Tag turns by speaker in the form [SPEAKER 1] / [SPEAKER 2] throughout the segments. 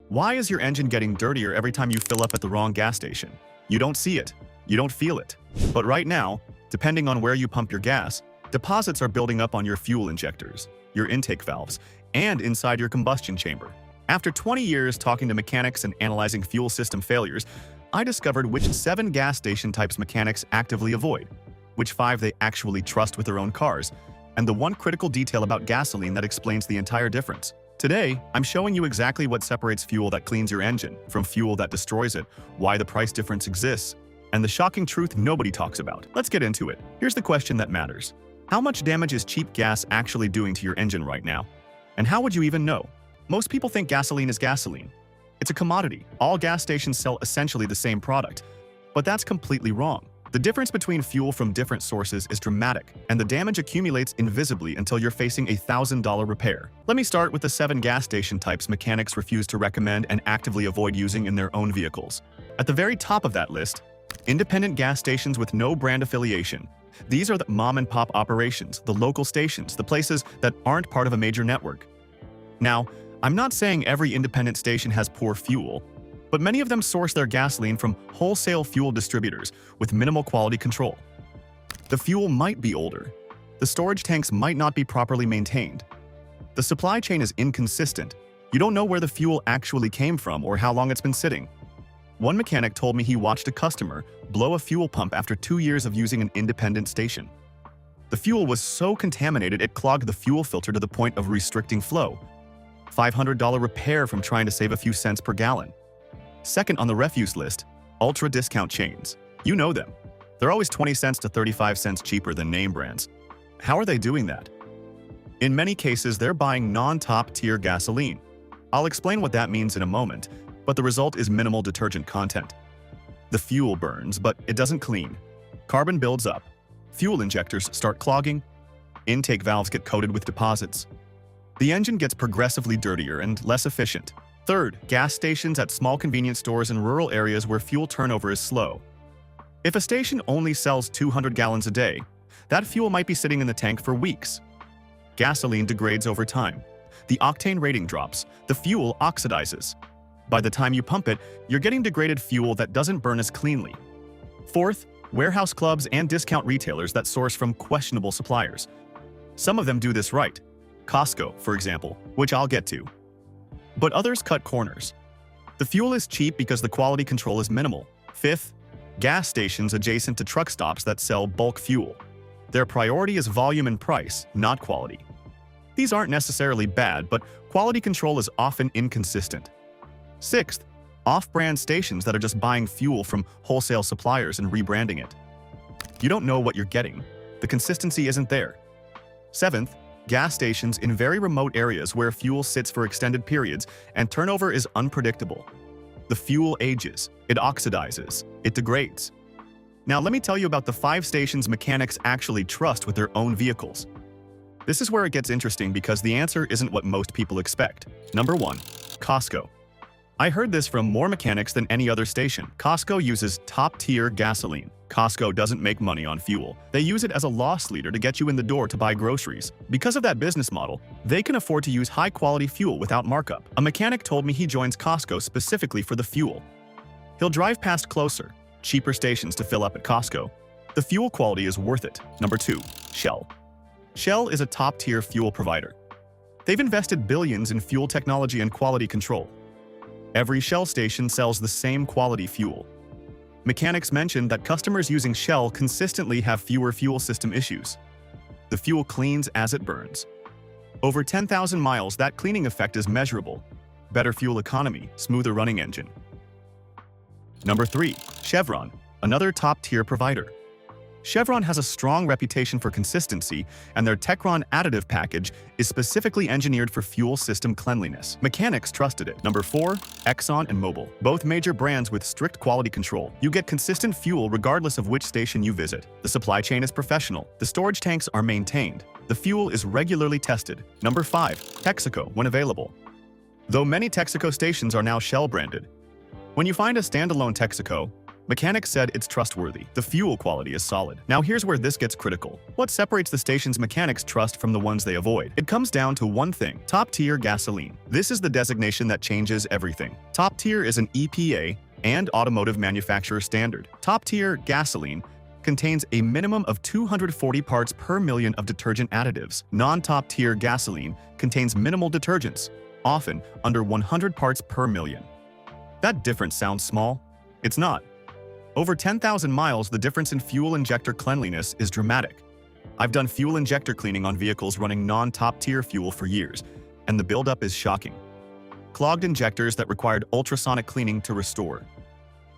[SPEAKER 1] Why is your engine getting dirtier every time you fill up at the wrong gas station? You don't see it. You don't feel it. But right now, depending on where you pump your gas, deposits are building up on your fuel injectors, your intake valves, and inside your combustion chamber. After 20 years talking to mechanics and analyzing fuel system failures, I discovered which 7 gas station types mechanics actively avoid, which 5 they actually trust with their own cars, and the one critical detail about gasoline that explains the entire difference. Today, I'm showing you exactly what separates fuel that cleans your engine from fuel that destroys it, why the price difference exists, and the shocking truth nobody talks about. Let's get into it. Here's the question that matters. How much damage is cheap gas actually doing to your engine right now? And how would you even know? Most people think gasoline is gasoline. It's a commodity. All gas stations sell essentially the same product. But that's completely wrong. The difference between fuel from different sources is dramatic, and the damage accumulates invisibly until you're facing a $1,000 repair. Let me start with the 7 gas station types mechanics refuse to recommend and actively avoid using in their own vehicles. At the very top of that list, independent gas stations with no brand affiliation. These are the mom-and-pop operations, the local stations, the places that aren't part of a major network. Now, I'm not saying every independent station has poor fuel, but many of them source their gasoline from wholesale fuel distributors with minimal quality control. The fuel might be older. The storage tanks might not be properly maintained. The supply chain is inconsistent. You don't know where the fuel actually came from or how long it's been sitting. One mechanic told me he watched a customer blow a fuel pump after 2 years of using an independent station. The fuel was so contaminated it clogged the fuel filter to the point of restricting flow. $500 repair from trying to save a few cents per gallon. Second on the refuse list, ultra discount chains. You know them. They're always 20 cents to 35 cents cheaper than name brands. How are they doing that? In many cases, they're buying non-top tier gasoline. I'll explain what that means in a moment, but the result is minimal detergent content. The fuel burns, but it doesn't clean. Carbon builds up. Fuel injectors start clogging. Intake valves get coated with deposits. The engine gets progressively dirtier and less efficient. Third, gas stations at small convenience stores in rural areas where fuel turnover is slow. If a station only sells 200 gallons a day, that fuel might be sitting in the tank for weeks. Gasoline degrades over time. The octane rating drops. The fuel oxidizes. By the time you pump it, you're getting degraded fuel that doesn't burn as cleanly. Fourth, warehouse clubs and discount retailers that source from questionable suppliers. Some of them do this right. Costco, for example, which I'll get to. But others cut corners. The fuel is cheap because the quality control is minimal. Fifth, gas stations adjacent to truck stops that sell bulk fuel. Their priority is volume and price, not quality. These aren't necessarily bad, but quality control is often inconsistent. Sixth, off-brand stations that are just buying fuel from wholesale suppliers and rebranding it. You don't know what you're getting. The consistency isn't there. Seventh, gas stations in very remote areas where fuel sits for extended periods and turnover is unpredictable. The fuel ages, it oxidizes, it degrades. Now let me tell you about the 5 stations mechanics actually trust with their own vehicles. This is where it gets interesting because the answer isn't what most people expect. Number 1. Costco. I heard this from more mechanics than any other station. Costco uses top-tier gasoline. Costco doesn't make money on fuel. They use it as a loss leader to get you in the door to buy groceries. Because of that business model, they can afford to use high-quality fuel without markup. A mechanic told me he joins Costco specifically for the fuel. He'll drive past closer, cheaper stations to fill up at Costco. The fuel quality is worth it. Number 2. Shell. Shell is a top-tier fuel provider. They've invested billions in fuel technology and quality control. Every Shell station sells the same quality fuel. Mechanics mentioned that customers using Shell consistently have fewer fuel system issues. The fuel cleans as it burns. Over 10,000 miles, that cleaning effect is measurable. Better fuel economy, smoother running engine. Number 3. Chevron, another top-tier provider. Chevron has a strong reputation for consistency, and their Techron additive package is specifically engineered for fuel system cleanliness. Mechanics trusted it. Number 4. ExxonMobil. Both major brands with strict quality control. You get consistent fuel regardless of which station you visit. The supply chain is professional. The storage tanks are maintained. The fuel is regularly tested. Number 5. Texaco, when available. Though many Texaco stations are now Shell branded, when you find a standalone Texaco, Mechanics said it's trustworthy. The fuel quality is solid. Now here's where this gets critical. What separates the station's mechanics trust from the ones they avoid? It comes down to one thing: top-tier gasoline. This is the designation that changes everything. Top tier is an EPA and automotive manufacturer standard. Top-tier gasoline contains a minimum of 240 parts per million of detergent additives. Non-top-tier gasoline contains minimal detergents, often under 100 parts per million. That difference sounds small? It's not. Over 10,000 miles, the difference in fuel injector cleanliness is dramatic. I've done fuel injector cleaning on vehicles running non-top-tier fuel for years, and the buildup is shocking. Clogged injectors that required ultrasonic cleaning to restore.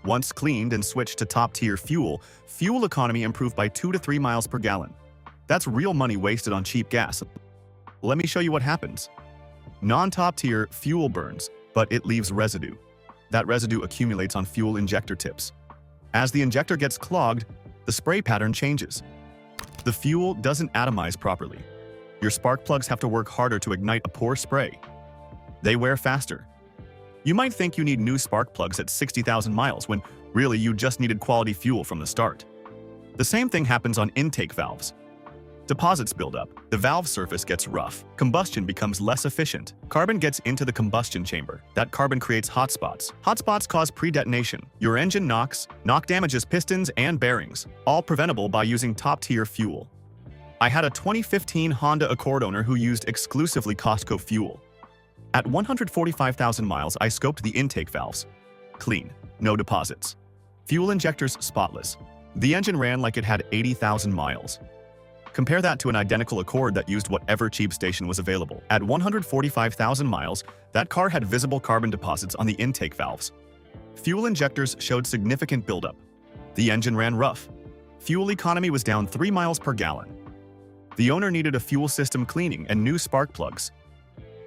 [SPEAKER 1] Once cleaned and switched to top-tier fuel, fuel economy improved by 2 to 3 miles per gallon. That's real money wasted on cheap gas. Let me show you what happens. Non-top-tier fuel burns, but it leaves residue. That residue accumulates on fuel injector tips. As the injector gets clogged, the spray pattern changes. The fuel doesn't atomize properly. Your spark plugs have to work harder to ignite a poor spray. They wear faster. You might think you need new spark plugs at 60,000 miles when really you just needed quality fuel from the start. The same thing happens on intake valves. Deposits build up, the valve surface gets rough, combustion becomes less efficient. Carbon gets into the combustion chamber. That carbon creates hotspots. Hotspots cause pre-detonation. Your engine knocks, knock damages pistons and bearings, all preventable by using top-tier fuel. I had a 2015 Honda Accord owner who used exclusively Costco fuel. At 145,000 miles, I scoped the intake valves. Clean, no deposits. Fuel injectors spotless. The engine ran like it had 80,000 miles. Compare that to an identical Accord that used whatever cheap station was available. At 145,000 miles, that car had visible carbon deposits on the intake valves. Fuel injectors showed significant buildup. The engine ran rough. Fuel economy was down 3 miles per gallon. The owner needed a fuel system cleaning and new spark plugs.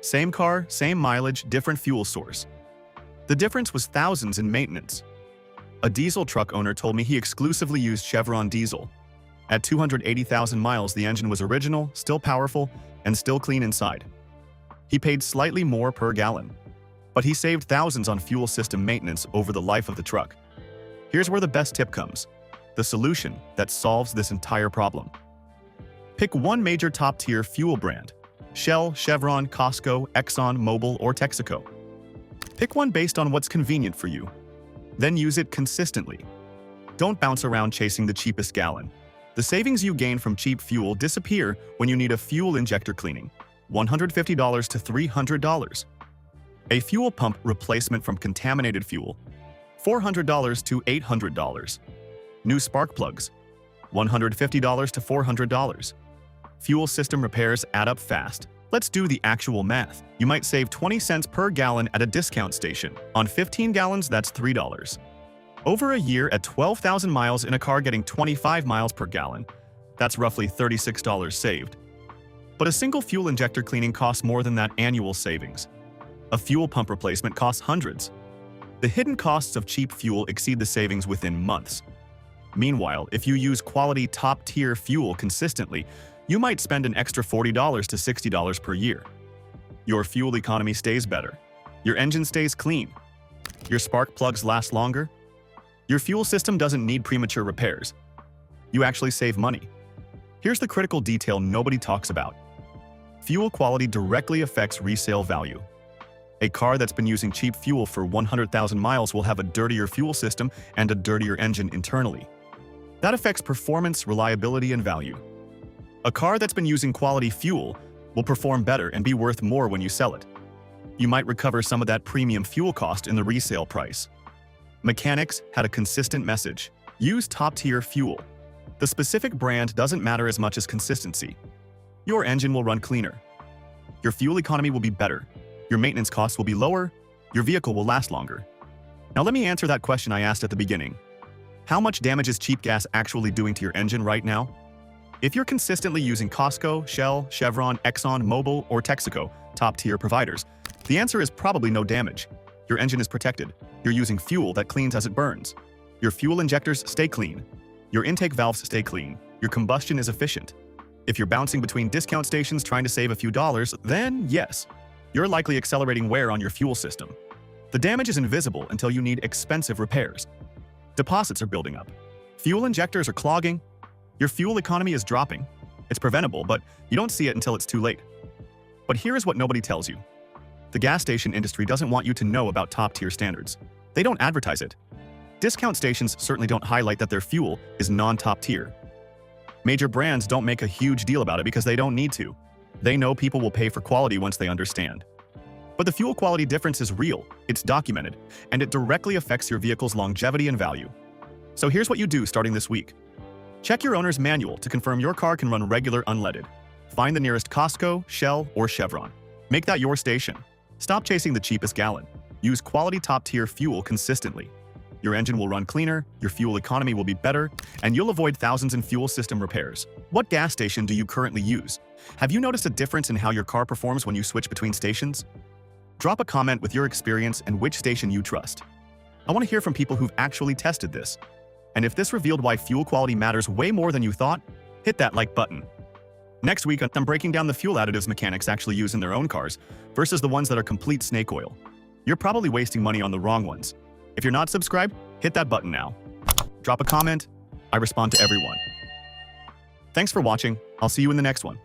[SPEAKER 1] Same car, same mileage, different fuel source. The difference was thousands in maintenance. A diesel truck owner told me he exclusively used Chevron diesel. At 280,000 miles, the engine was original, still powerful, and still clean inside. He paid slightly more per gallon, but he saved thousands on fuel system maintenance over the life of the truck. Here's where the best tip comes: the solution that solves this entire problem. Pick one major top-tier fuel brand: Shell, Chevron, Costco, ExxonMobil, or Texaco. Pick one based on what's convenient for you. Then use it consistently. Don't bounce around chasing the cheapest gallon. The savings you gain from cheap fuel disappear when you need a fuel injector cleaning, $150 to $300. A fuel pump replacement from contaminated fuel, $400 to $800. New spark plugs, $150 to $400. Fuel system repairs add up fast. Let's do the actual math. You might save 20 cents per gallon at a discount station. On 15 gallons, that's $3. Over a year at 12,000 miles in a car getting 25 miles per gallon, that's roughly $36 saved. But a single fuel injector cleaning costs more than that annual savings. A fuel pump replacement costs hundreds. The hidden costs of cheap fuel exceed the savings within months. Meanwhile, if you use quality top-tier fuel consistently, you might spend an extra $40 to $60 per year. Your fuel economy stays better. Your engine stays clean. Your spark plugs last longer. Your fuel system doesn't need premature repairs. You actually save money. Here's the critical detail nobody talks about. Fuel quality directly affects resale value. A car that's been using cheap fuel for 100,000 miles will have a dirtier fuel system and a dirtier engine internally. That affects performance, reliability, and value. A car that's been using quality fuel will perform better and be worth more when you sell it. You might recover some of that premium fuel cost in the resale price. Mechanics had a consistent message: use top-tier fuel. The specific brand doesn't matter as much as consistency. Your engine will run cleaner. Your fuel economy will be better. Your maintenance costs will be lower. Your vehicle will last longer. Now let me answer that question I asked at the beginning. How much damage is cheap gas actually doing to your engine right now? If you're consistently using Costco, Shell, Chevron, ExxonMobil, or Texaco, top-tier providers, the answer is probably no damage. Your engine is protected. You're using fuel that cleans as it burns. Your fuel injectors stay clean. Your intake valves stay clean. Your combustion is efficient. If you're bouncing between discount stations trying to save a few dollars, then yes, you're likely accelerating wear on your fuel system. The damage is invisible until you need expensive repairs. Deposits are building up. Fuel injectors are clogging. Your fuel economy is dropping. It's preventable, but you don't see it until it's too late. But here is what nobody tells you. The gas station industry doesn't want you to know about top-tier standards. They don't advertise it. Discount stations certainly don't highlight that their fuel is non-top tier. Major brands don't make a huge deal about it because they don't need to. They know people will pay for quality once they understand. But the fuel quality difference is real, it's documented, and it directly affects your vehicle's longevity and value. So here's what you do starting this week. Check your owner's manual to confirm your car can run regular unleaded. Find the nearest Costco, Shell, or Chevron. Make that your station. Stop chasing the cheapest gallon. Use quality top-tier fuel consistently. Your engine will run cleaner, your fuel economy will be better, and you'll avoid thousands in fuel system repairs. What gas station do you currently use? Have you noticed a difference in how your car performs when you switch between stations? Drop a comment with your experience and which station you trust. I want to hear from people who've actually tested this. And if this revealed why fuel quality matters way more than you thought, hit that like button. Next week, I'm breaking down the fuel additives mechanics actually use in their own cars versus the ones that are complete snake oil. You're probably wasting money on the wrong ones. If you're not subscribed, hit that button now. Drop a comment. I respond to everyone. Thanks for watching. I'll see you in the next one.